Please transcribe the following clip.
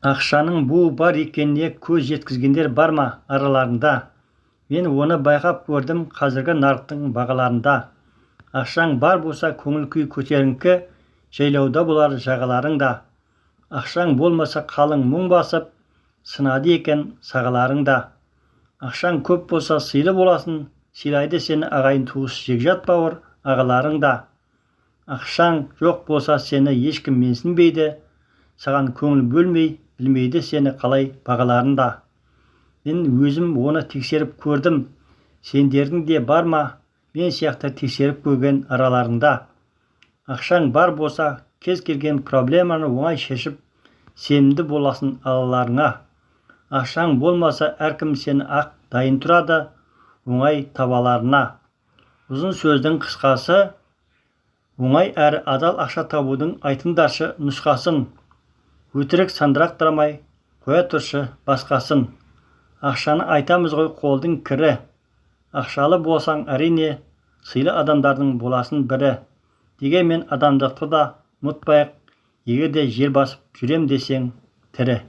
Ақшаның буы бар екеніне көз жеткізгендер бар ма араларында? Мен оны байқап көрдім қазіргі нарықтың бағаларында. Ақшаң бар болса көңіл күй көтеріңкі, жайлауда болар жағаларыңда. Ақшаң болмаса қалың мұң басып, сынады екен сағаларыңда. Ақшаң көп болса сыйлы боласын, сыйлайды сені ағайын туыс жекжат бауыр ағаларыңда. Ақшаң жоқ болса сені ешкім менсінбейді, саған көңіл бөлмей, білмейді сені қалай бағаларында. Мен өзім оны тексеріп көрдім, сендердің де бар ма мен сияқты тексеріп көрген араларында. Ақшаң бар болса кез келген проблеманы оңай шешіп, сенімді боласын алаларыңа. Ақшаң болмаса әркім сені ақ дайын тұрады оңай табаларына. Ұзын сөздің қысқасы, оңай әрі адал ақша табудың айтыңдаршы нұсқасын. Өтірік сандырақтырамай қоя тұршы басқасын. Ақшаны айтамыз ғой қолдың кірі. Ақшалы болсаң әрине, сыйлы адамдардың боласын бірі. Дегенмен адамдықты да ұмытпайық, егер де жер басып жүрем десең тірі.